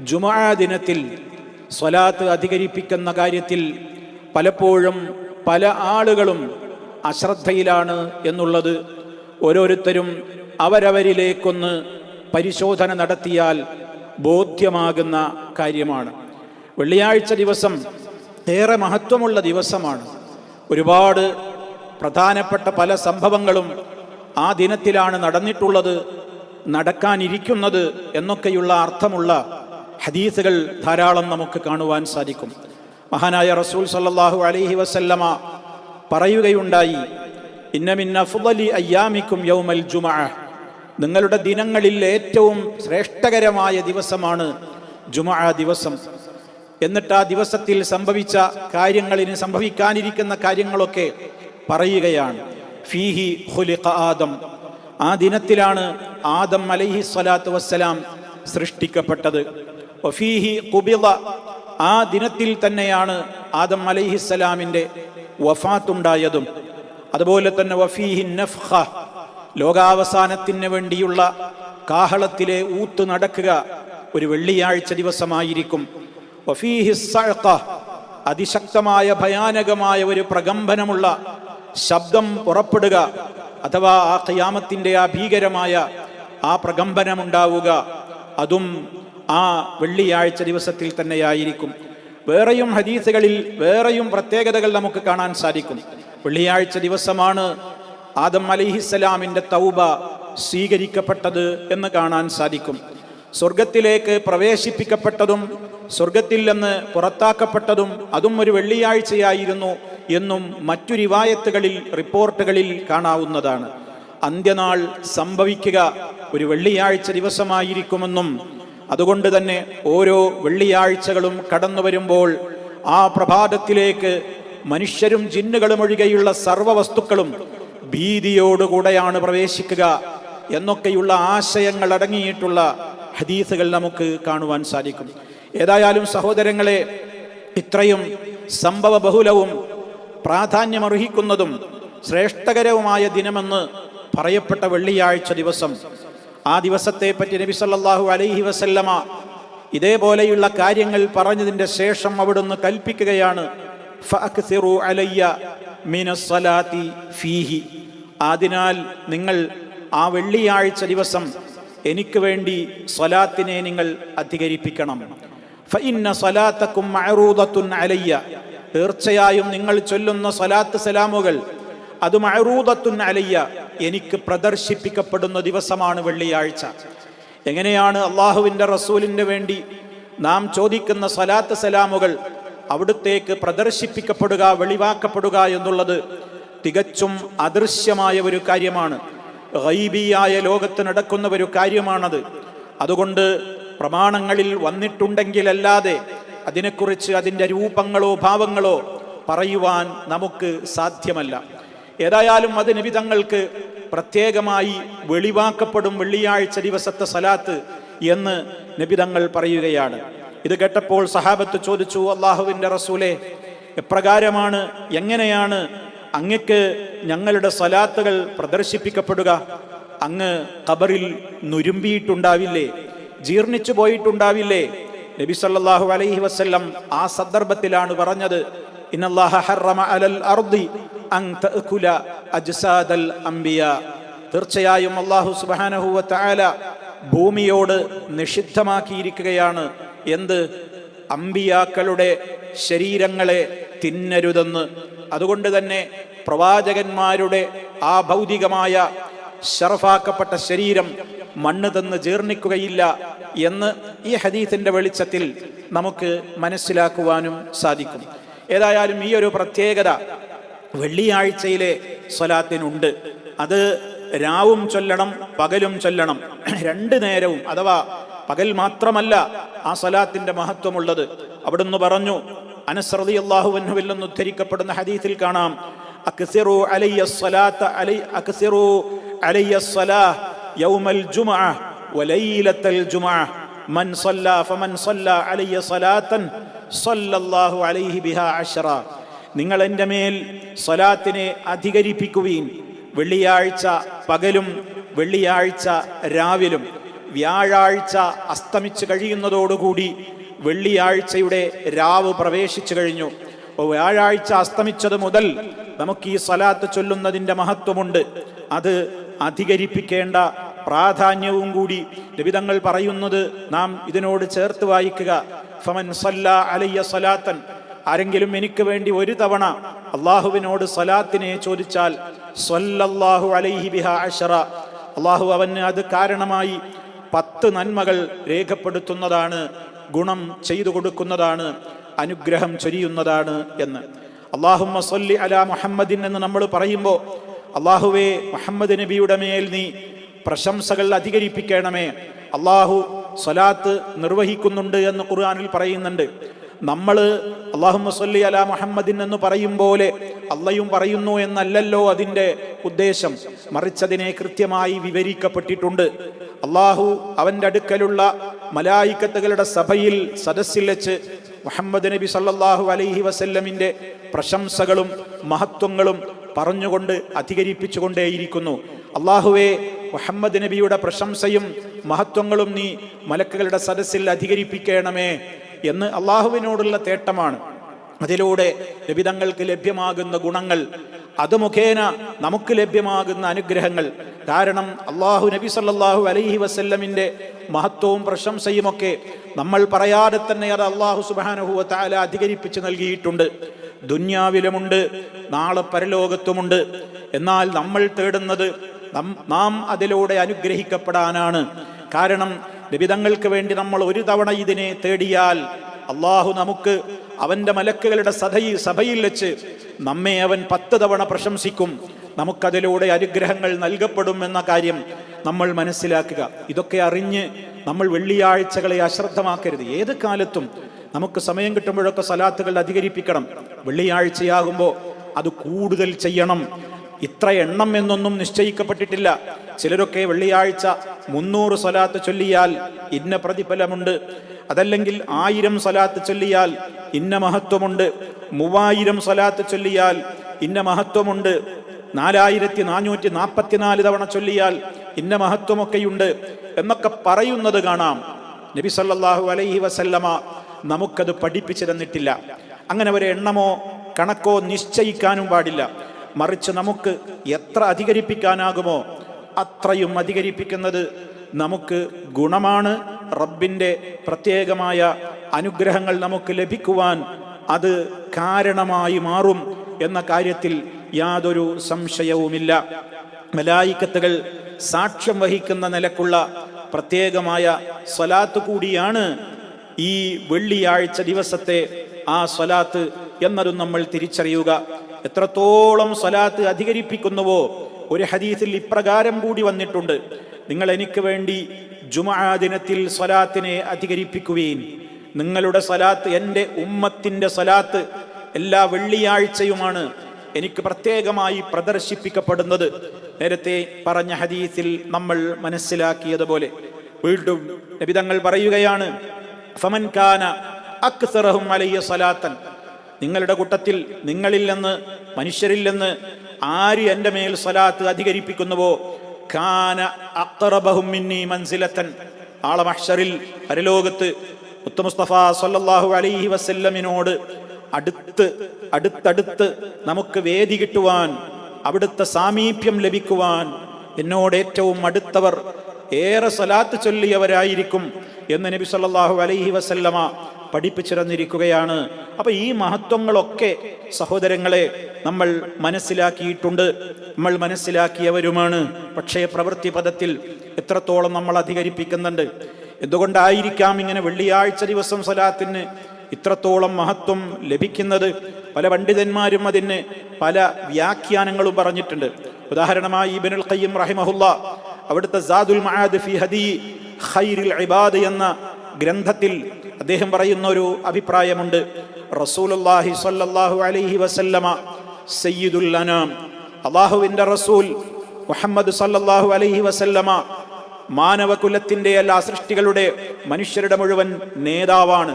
ജുമുഅ ദിനത്തിൽ സ്വലാത്ത് അധികരിപ്പിക്കുന്ന കാര്യത്തിൽ പലപ്പോഴും പല ആളുകളും അശ്രദ്ധയിലാണ് എന്നുള്ളത് ഓരോരുത്തരും അവരവരിലേക്കൊന്ന് പരിശോധന നടത്തിയാൽ ബോധ്യമാകുന്ന കാര്യമാണ്. വെള്ളിയാഴ്ച ദിവസം ഏറെ മഹത്വമുള്ള ദിവസമാണ്. ഒരുപാട് പ്രധാനപ്പെട്ട പല സംഭവങ്ങളും ആ ദിനത്തിലാണ് നടന്നിട്ടുള്ളത്, നടക്കാനിരിക്കുന്നത് എന്നൊക്കെയുള്ള അർത്ഥമുള്ള ഹദീസുകൾ ധാരാളം നമുക്ക് കാണുവാൻ സാധിക്കും. മഹാനായ റസൂൽ സല്ലല്ലാഹു അലൈഹി വസല്ലമ പറയുകയുണ്ടായി, ഇന്ന മിൻ അഫ്ളലി അയ്യാമിക്കും യൗമൽ ജുമുഅ, നിങ്ങളുടെ ദിനങ്ങളിൽ ഏറ്റവും ശ്രേഷ്ഠകരമായ ദിവസമാണ് ജുമുഅ ദിവസം. എന്നിട്ട് ആ ദിവസത്തിൽ സംഭവിച്ച കാര്യങ്ങളിന് സംഭവിക്കാനിരിക്കുന്ന കാര്യങ്ങളൊക്കെ പറയുകയാണ്. ഫീഹി ഖുലിഖ ആദം, ആ ദിനത്തിലാണ് ആദം അലൈഹി സ്വലാത്തു വസ്സലാം സൃഷ്ടിക്കപ്പെട്ടത്. വഫീഹി ഖുബിള, ആ ദിനത്തിൽ തന്നെയാണ് ആദം അലൈഹിസ്സലാമിൻ്റെ വഫാത്തുണ്ടായതും. അതുപോലെ തന്നെ വഫീഹി നഫ്ഖ, ലോകാവസാനത്തിന് വേണ്ടിയുള്ള കാഹളത്തിലെ ഊത്ത് നടക്കുക ഒരു വെള്ളിയാഴ്ച ദിവസമായിരിക്കും. വഫീഹി സഅഖ, അതിശക്തമായ ഭയാനകമായ ഒരു പ്രകമ്പനമുള്ള ശബ്ദം പുറപ്പെടുക, അഥവാ ആ ഖിയാമത്തിൻ്റെ ആ ഭീകരമായ ആ പ്രകമ്പനമുണ്ടാവുക, അതും ആ വെള്ളിയാഴ്ച ദിവസത്തിൽ തന്നെയായിരിക്കും. വേറെയും ഹദീസുകളിൽ വേറെയും പ്രത്യേകതകൾ നമുക്ക് കാണാൻ സാധിക്കും. വെള്ളിയാഴ്ച ദിവസമാണ് ആദം അലൈഹിസ്സലാമിൻ്റെ തൗബ സ്വീകരിക്കപ്പെട്ടത് എന്ന് കാണാൻ സാധിക്കും. സ്വർഗത്തിലേക്ക് പ്രവേശിപ്പിക്കപ്പെട്ടതും സ്വർഗത്തിൽ നിന്ന് പുറത്താക്കപ്പെട്ടതും അതും ഒരു വെള്ളിയാഴ്ചയായിരുന്നു എന്നും മറ്റു റിവായത്തുകളിൽ റിപ്പോർട്ടുകളിൽ കാണാവുന്നതാണ്. അന്ത്യനാൾ സംഭവിക്കുക ഒരു വെള്ളിയാഴ്ച ദിവസമായിരിക്കുമെന്നും അതുകൊണ്ട് തന്നെ ഓരോ വെള്ളിയാഴ്ചകളും കടന്നു വരുമ്പോൾ ആ പ്രഭാതത്തിലേക്ക് മനുഷ്യരും ജിന്നുകളും ഒഴികെയുള്ള സർവ്വ വസ്തുക്കളും ഭീതിയോടുകൂടെയാണ് പ്രവേശിക്കുക എന്നൊക്കെയുള്ള ആശയങ്ങൾ അടങ്ങിയിട്ടുള്ള ഹദീസുകൾ നമുക്ക് കാണുവാൻ സാധിക്കും. ഏതായാലും സഹോദരങ്ങളെ, ഇത്രയും സംഭവ ബഹുലവും പ്രാധാന്യമർഹിക്കുന്നതും ശ്രേഷ്ഠകരവുമായ ദിനമെന്ന് പറയപ്പെട്ട വെള്ളിയാഴ്ച ദിവസം, ആ ദിവസത്തെ പറ്റി നബി സല്ലല്ലാഹു അലൈഹി വസല്ലമ ഇതേപോലെയുള്ള കാര്യങ്ങൾ പറഞ്ഞതിൻ്റെ ശേഷം അവിടുന്ന് കൽപ്പിക്കുകയാണ്, ഫഅക്സിറു അലയ്യ മിനസ്സലാത്തി ഫീഹി, അതിനാൽ നിങ്ങൾ ആ വെള്ളിയാഴ്ച ദിവസം എനിക്ക് വേണ്ടി സ്വലാത്തിനെ നിങ്ങൾ അധികരിപ്പിക്കണം. ഫഇന്ന സ്വലാത്തക്കും മഅറൂദത്തുൻ അലയ്യ, തീർച്ചയായും നിങ്ങൾ ചൊല്ലുന്ന സ്വലാത്ത് സലാമുകൾ അത് മഅറൂദത്തുൻ അലയ്യ, എനിക്ക് പ്രദർശിപ്പിക്കപ്പെടുന്ന ദിവസമാണ് വെള്ളിയാഴ്ച. എങ്ങനെയാണ് അള്ളാഹുവിൻ്റെ റസൂലിന് വേണ്ടി നാം ചോദിക്കുന്ന സ്വലാത്ത് സലാമുകൾ അവിടുത്തേക്ക് പ്രദർശിപ്പിക്കപ്പെടുക, വെളിവാക്കപ്പെടുക എന്നുള്ളത് തികച്ചും അദൃശ്യമായ ഒരു കാര്യമാണ്. ഗൈബിയായ ലോകത്ത് നടക്കുന്ന ഒരു കാര്യമാണത്. അതുകൊണ്ട് പ്രമാണങ്ങളിൽ വന്നിട്ടുണ്ടെങ്കിലല്ലാതെ അതിനെക്കുറിച്ച് അതിൻ്റെ രൂപങ്ങളോ ഭാവങ്ങളോ പറയുവാൻ നമുക്ക് സാധ്യമല്ല. ഏതായാലും അത് നബി തങ്ങൾക്ക് പ്രത്യേകമായി വെളിവാക്കപ്പെടും വെള്ളിയാഴ്ച ദിവസത്തെ സലാത്ത് എന്ന് നബി തങ്ങൾ പറയുകയാണ്. ഇത് കേട്ടപ്പോൾ സഹാബത്ത് ചോദിച്ചു, അള്ളാഹുവിൻ്റെ റസൂലേ, എപ്രകാരമാണ്, എങ്ങനെയാണ് അങ്ങക്ക് ഞങ്ങളുടെ സ്വലാത്തുകൾ പ്രദർശിപ്പിക്കപ്പെടുക? അങ്ങ് ഖബറിൽ നുരുമ്പിയിട്ടുണ്ടാവില്ലേ, ജീർണിച്ചു പോയിട്ടുണ്ടാവില്ലേ? നബി സല്ലല്ലാഹു അലൈഹി വസല്ലം ആ സന്ദർഭത്തിലാണ് പറഞ്ഞത്, ഇന്നല്ലാഹ ഹറമ അലൽ അർദി അൻ തഅകുല അജ്സാദൽ അംബിയാ, തീർച്ചയായും അല്ലാഹു സുബ്ഹാനഹു വ തആല ഭൂമിയോട് നിഷിദ്ധമാക്കിയിരിക്കുകയാണ് എന്ത്? അംബിയാക്കളുടെ ശരീരങ്ങളെ തിന്നരുതെന്ന്. അതുകൊണ്ട് തന്നെ പ്രവാചകന്മാരുടെ ആ ഭൗതികമായ ശറഫാക്കപ്പെട്ട ശരീരം മണ്ണ് തന്ന് ജീർണിക്കുകയില്ല എന്ന് ഈ ഹദീസിന്റെ വെളിച്ചത്തിൽ നമുക്ക് മനസ്സിലാക്കുവാനും സാധിക്കും. ഏതായാലും ഈ ഒരു പ്രത്യേകത വെള്ളിയാഴ്ചയിലെ സ്വലാത്തിനുണ്ട്. അത് രാവും ചൊല്ലണം, പകലും ചൊല്ലണം, രണ്ടു നേരവും. അഥവാ പകൽ മാത്രമല്ല ആ സ്വലാത്തിന്റെ മഹത്വമുള്ളത്. അവിടുന്ന് പറഞ്ഞു, അനസ് റളിയല്ലാഹു അൻഹുവിൽ നിന്ന് ഉദ്ധരിക്കപ്പെടുന്ന ഹദീസിൽ കാണാം, അക്സിറു അലയ്യ സ്വലാത്ത അക്സിറു അലയ്യ സ്വലാഹ യൗമൽ ജുമുഅ വലൈലത്തൽ ജുമുഅ മൻ സ്വല്ല ഫമൻ സ്വല്ല അലയ്യ സ്വലാത്തൻ സ്വല്ലല്ലാഹു അലൈഹി ബിഹാ അശ്റ, നിങ്ങൾ എൻ്റെ മേൽ സ്വലാത്തിനെ അധികരിപ്പിക്കുവീൻ, വെള്ളിയാഴ്ച പകലും വെള്ളിയാഴ്ച രാവിലും. വ്യാഴാഴ്ച അസ്തമിച്ച് കഴിയുന്നതോടുകൂടി വെള്ളിയാഴ്ചയുടെ രാവ് പ്രവേശിച്ചു കഴിഞ്ഞു. അപ്പോൾ വ്യാഴാഴ്ച അസ്തമിച്ചത് മുതൽ നമുക്ക് ഈ സ്വലാത്ത് ചൊല്ലുന്നതിൻ്റെ മഹത്വമുണ്ട്. അത് അധികരിപ്പിക്കേണ്ട പ്രാധാന്യവും കൂടി നബി തങ്ങൾ പറയുന്നത് നാം ഇതിനോട് ചേർത്ത് വായിക്കുക. ഫമൻ സല്ല അലയ്യ സ്വലാത്തൻ, ആരെങ്കിലും എനിക്ക് വേണ്ടി ഒരു തവണ അള്ളാഹുവിനോട് സ്വലാത്തിനെ ചോദിച്ചാൽ സ്വല്ലല്ലാഹു അലൈഹി ബിഹാ അശറ, അള്ളാഹു അവന് അത് കാരണമായി 10 നന്മകൾ രേഖപ്പെടുത്തുന്നതാണ്, ഗുണം ചെയ്തു കൊടുക്കുന്നതാണ്, അനുഗ്രഹം ചൊരിയുന്നതാണ് എന്ന്. അല്ലാഹുമ്മ സ്വല്ലി അലാ മുഹമ്മദിൻ എന്ന് നമ്മൾ പറയുമ്പോൾ അള്ളാഹുവേ മുഹമ്മദ് നബിയുടെ മേൽ നീ പ്രശംസകൾ അധികരിപ്പിക്കണമേ. അള്ളാഹു സ്വലാത്ത് നിർവഹിക്കുന്നുണ്ട് എന്ന് ഖുർആനിൽ പറയുന്നുണ്ട്. നമ്മൾ അല്ലാഹുമ്മ സ്വല്ലി അലാ മുഹമ്മദിൻ എന്ന് പറയും പോലെ അള്ളയും പറയുന്നു എന്നല്ലല്ലോ അതിൻ്റെ ഉദ്ദേശം. മറിച്ചതിനെ കൃത്യമായി വിവരിക്കപ്പെട്ടിട്ടുണ്ട്. അള്ളാഹു അവൻ്റെ അടുക്കലുള്ള മലായിക്കത്തുകളുടെ സഭയിൽ സദസ്സിൽ വെച്ച് മുഹമ്മദ് നബി സല്ലല്ലാഹു അലൈഹി വസല്ലമിൻ്റെ പ്രശംസകളും മഹത്വങ്ങളും പറഞ്ഞുകൊണ്ട് അധികരിപ്പിച്ചുകൊണ്ടേയിരിക്കുന്നു. അള്ളാഹുവേ മുഹമ്മദ് നബിയുടെ പ്രശംസയും മഹത്വങ്ങളും നീ മലക്കുകളുടെ സദസ്സിൽ അധികരിപ്പിക്കണമേ എന്ന് അള്ളാഹുവിനോടുള്ള തേട്ടമാണ്. അതിലൂടെ നബിതങ്ങൾക്ക് ലഭ്യമാകുന്ന ഗുണങ്ങൾ, അത് മുഖേന നമുക്ക് ലഭ്യമാകുന്ന അനുഗ്രഹങ്ങൾ. കാരണം അള്ളാഹു നബി സല്ലല്ലാഹു അലൈഹി വസല്ലമിൻ്റെ മഹത്വവും പ്രശംസയുമൊക്കെ നമ്മൾ പറയാതെ തന്നെ അത് അള്ളാഹു സുബ്ഹാനഹു വ തആല അധികരിപ്പിച്ച് നൽകിയിട്ടുണ്ട്. ദുന്യാവിലുമുണ്ട്, നാളെ പരലോകത്തുമുണ്ട്. എന്നാൽ നമ്മൾ തേടുന്നത് നാം അതിലൂടെ അനുഗ്രഹിക്കപ്പെടാനാണ്. കാരണം നബിതങ്ങൾക്ക് വേണ്ടി നമ്മൾ ഒരു തവണ ഇതിനെ തേടിയാൽ അള്ളാഹു നമുക്ക് അവൻ്റെ മലക്കുകളുടെ സഭയിൽ വെച്ച് നമ്മെ അവൻ 10 തവണ പ്രശംസിക്കും. നമുക്കതിലൂടെ അനുഗ്രഹങ്ങൾ നൽകപ്പെടും എന്ന കാര്യം നമ്മൾ മനസ്സിലാക്കുക. ഇതൊക്കെ അറിഞ്ഞ് നമ്മൾ വെള്ളിയാഴ്ചകളെ അശ്രദ്ധമാക്കരുത്. ഏത് കാലത്തും നമുക്ക് സമയം കിട്ടുമ്പോഴൊക്കെ സ്വലാത്തുകൾ അധികരിപ്പിക്കണം. വെള്ളിയാഴ്ചയാകുമ്പോൾ അത് കൂടുതൽ ചെയ്യണം. ഇത്ര എണ്ണം എന്നൊന്നും നിശ്ചയിക്കപ്പെട്ടിട്ടില്ല. ചിലരൊക്കെ വെള്ളിയാഴ്ച 300 സ്വലാത്ത് ചൊല്ലിയാൽ ഇന്ന പ്രതിഫലമുണ്ട്, അതല്ലെങ്കിൽ 1000 സ്വലാത്ത് ചൊല്ലിയാൽ ഇന്ന മഹത്വമുണ്ട്, 3000 സ്വലാത്ത് ചൊല്ലിയാൽ ഇന്ന മഹത്വമുണ്ട്, 4444 തവണ ചൊല്ലിയാൽ ഇന്ന മഹത്വമൊക്കെയുണ്ട് എന്നൊക്കെ പറയുന്നത് കാണാം. നബി സല്ലല്ലാഹു അലൈഹി വസല്ലമ നമുക്കത് പഠിപ്പിച്ചു തന്നിട്ടില്ല. അങ്ങനെ ഒരു എണ്ണമോ കണക്കോ നിശ്ചയിക്കാനും പാടില്ല. മറിച്ച് നമുക്ക് എത്ര അധികരിപ്പിക്കാനാകുമോ അത്രയും അധികരിപ്പിക്കുന്നത് നമുക്ക് ഗുണമാണ്. റബ്ബിൻ്റെ പ്രത്യേകമായ അനുഗ്രഹങ്ങൾ നമുക്ക് ലഭിക്കുവാൻ അത് കാരണമായി മാറും എന്ന കാര്യത്തിൽ യാതൊരു സംശയവുമില്ല. മലായിക്കത്തുകൾ സാക്ഷ്യം വഹിക്കുന്ന നിലക്കുള്ള പ്രത്യേകമായ സ്വലാത്ത് കൂടിയാണ് ഈ വെള്ളിയാഴ്ച ദിവസത്തെ ആ സ്വലാത്ത് എന്നതും നമ്മൾ തിരിച്ചറിയുക. എത്രത്തോളം സ്വലാത്ത് അധികരിപ്പിക്കുന്നുവോ ഒരു ഹദീസിൽ ഇപ്രകാരം കൂടി വന്നിട്ടുണ്ട്: നിങ്ങൾ എനിക്ക് വേണ്ടി ജുമുഅ ദിനത്തിൽ സ്വലാത്തിനെ അധികരിപ്പിക്കുകയും നിങ്ങളുടെ സ്വലാത്ത്, എൻ്റെ ഉമ്മത്തിൻ്റെ സ്വലാത്ത് എല്ലാ വെള്ളിയാഴ്ചയുമാണ് എനിക്ക് പ്രത്യേകമായി പ്രദർശിപ്പിക്കപ്പെടുന്നത്. നേരത്തെ പറഞ്ഞ ഹദീസിൽ നമ്മൾ മനസ്സിലാക്കിയതുപോലെ വീണ്ടും നബി തങ്ങൾ പറയുകയാണ്, ഫമൻ കാന അക്സറഹും അലയ്യ സ്വലാത്തൻ, നിങ്ങളുടെ കൂട്ടത്തിൽ, നിങ്ങളിൽ നിന്ന്, മനുഷ്യരിൽ നിന്ന് ആര് എൻ്റെ മേൽ സ്വലാത്ത് അധികരിപ്പിക്കുന്നുവോ കാന അഖറബഹും മിന്നി മൻസിലത്തൻ, നാളെ മഹ്ശറിൽ പരലോകത്ത് മുത്ത് മുസ്തഫ സല്ലല്ലാഹു അലൈഹി വസല്ലമിനോട് അടുത്തടുത്ത് നമുക്ക് വേദി കിട്ടുവാൻ, അവിടുത്തെ സാമീപ്യം ലഭിക്കുവാൻ എന്നോട് ഏറ്റവും അടുത്തവർ ഏറെ സ്വലാത്ത് ചൊല്ലിയവരായിരിക്കും എന്ന് നബി സല്ലല്ലാഹു അലൈഹി വസല്ലമ പഠിപ്പിച്ചിരുന്നിരിക്കുകയാണ്. അപ്പൊ ഈ മഹത്വങ്ങളൊക്കെ സഹോദരങ്ങളെ നമ്മൾ മനസ്സിലാക്കിയിട്ടുണ്ട്, നമ്മൾ മനസ്സിലാക്കിയവരുമാണ്. പക്ഷേ പ്രവൃത്തി പദത്തിൽ എത്രത്തോളം നമ്മൾ അധികരിപ്പിക്കുന്നുണ്ട്? എന്തുകൊണ്ടായിരിക്കാം ഇങ്ങനെ വെള്ളിയാഴ്ച ദിവസം സ്വലാത്തിന് ഇത്രത്തോളം മഹത്വം ലഭിക്കുന്നത്? പല പണ്ഡിതന്മാരും അതിന് പല വ്യാഖ്യാനങ്ങളും പറഞ്ഞിട്ടുണ്ട്. ഉദാഹരണമായി ഇബ്നുൽ ഖയ്യിം റഹിമഹുല്ലാ അവിടുത്തെ സാദുൽ മആദ് ഫി ഹദീ ഖൈറുൽ ഇബാദ് എന്ന ഗ്രന്ഥത്തിൽ അദ്ദേഹം പറയുന്ന ഒരു അഭിപ്രായമുണ്ട്. റസൂലുള്ളാഹി സ്വല്ലല്ലാഹു അലൈഹി വസല്ലമ സയ്യിദുൽ അനാം, അല്ലാഹുവിൻ്റെ റസൂൽ മുഹമ്മദ് സ്വല്ലല്ലാഹു അലൈഹി വസല്ലമ മാനവകുലത്തിൻ്റെ എല്ലാ സൃഷ്ടികളുടെ, മനുഷ്യരുടെ മുഴുവൻ നേതാവാണ്.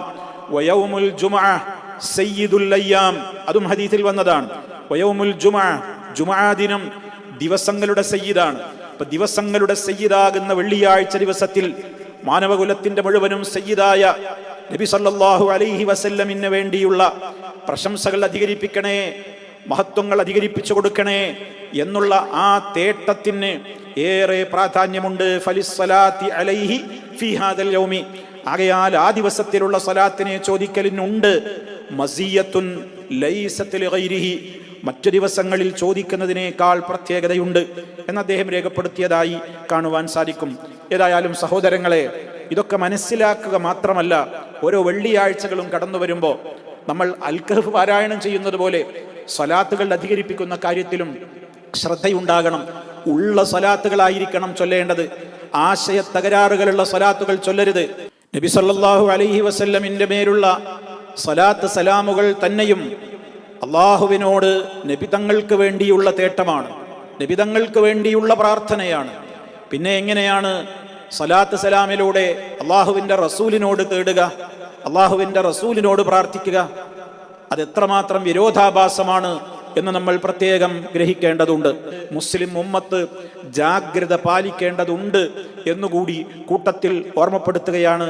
വയൗമുൽ ജുമുഅ സയ്യിദുൽ അയ്യാം, അതും ഹദീസിൽ വന്നതാണ്. വയൗമുൽ ജുമുഅ, ജുമുഅ ദിനം ദിവസങ്ങളുടെ സയ്യിദാണ്. ഇപ്പൊ ദിവസങ്ങളുടെ സയ്യിദാകുന്ന വെള്ളിയാഴ്ച ദിവസത്തിൽ മാനവകുലത്തിന്റെ മുഴുവനും സയ്യിദായ നബി സല്ലല്ലാഹു അലൈഹി വസല്ലമിന് വേണ്ടിയുള്ള പ്രശംസകൾ അധികരിപ്പിക്കണേ, മഹത്വങ്ങൾ അധികരിപ്പിച്ചു കൊടുക്കണേ എന്നുള്ള ആ തേട്ടത്തിന് ഏറെ പ്രാധാന്യമുണ്ട്. ഫലിസ്സലാത്തി അലൈഹി ഫീ ഹാദൽ യൗമി, ആകയാൽ ആ ദിവസത്തിലുള്ള സലാത്തിനെ ചോദിക്കലിനുണ്ട് മസിയത്തുൻ ലൈസത്ത് ലിഗൈരിഹി, മറ്റു ദിവസങ്ങളിൽ ചോദിക്കുന്നതിനേക്കാൾ പ്രത്യേകതയുണ്ട് എന്ന് അദ്ദേഹം രേഖപ്പെടുത്തിയതായി കാണുവാൻ സാധിക്കും. ഏതായാലും സഹോദരങ്ങളെ, ഇതൊക്കെ മനസ്സിലാക്കുക മാത്രമല്ല, ഓരോ വെള്ളിയാഴ്ചകളും കടന്നു വരുമ്പോൾ നമ്മൾ അൽ കഹ്ഫ് പാരായണം ചെയ്യുന്നത് പോലെ സ്വലാത്തുകൾ അധികരിപ്പിക്കുന്ന കാര്യത്തിലും ശ്രദ്ധയുണ്ടാകണം. ഉള്ള സ്വലാത്തുകളായിരിക്കണം ചൊല്ലേണ്ടത്, ആശയ തകരാറുകളുള്ള സ്വലാത്തുകൾ ചൊല്ലരുത്. നബി സല്ലല്ലാഹു അലൈഹി വസല്ലമിന്റെ മേലുള്ള സ്വലാത്ത് സലാമുകൾ തന്നെയും അള്ളാഹുവിനോട് നബിതങ്ങൾക്ക് വേണ്ടിയുള്ള തേട്ടമാണ്, നബിതങ്ങൾക്ക് വേണ്ടിയുള്ള പ്രാർത്ഥനയാണ്. പിന്നെ എങ്ങനെയാണ് സ്വലാത്ത് സലാമിലൂടെ അള്ളാഹുവിൻ്റെ റസൂലിനോട് തേടുക, അള്ളാഹുവിൻ്റെ റസൂലിനോട് പ്രാർത്ഥിക്കുക? അതെത്രമാത്രം വിരോധാഭാസമാണ് എന്ന് നമ്മൾ പ്രത്യേകം ഗ്രഹിക്കേണ്ടതുണ്ട്. മുസ്ലിം ഉമ്മത്ത് ജാഗ്രത പാലിക്കേണ്ടതുണ്ട് എന്നുകൂടി കൂട്ടത്തിൽ ഓർമ്മപ്പെടുത്തുകയാണ്.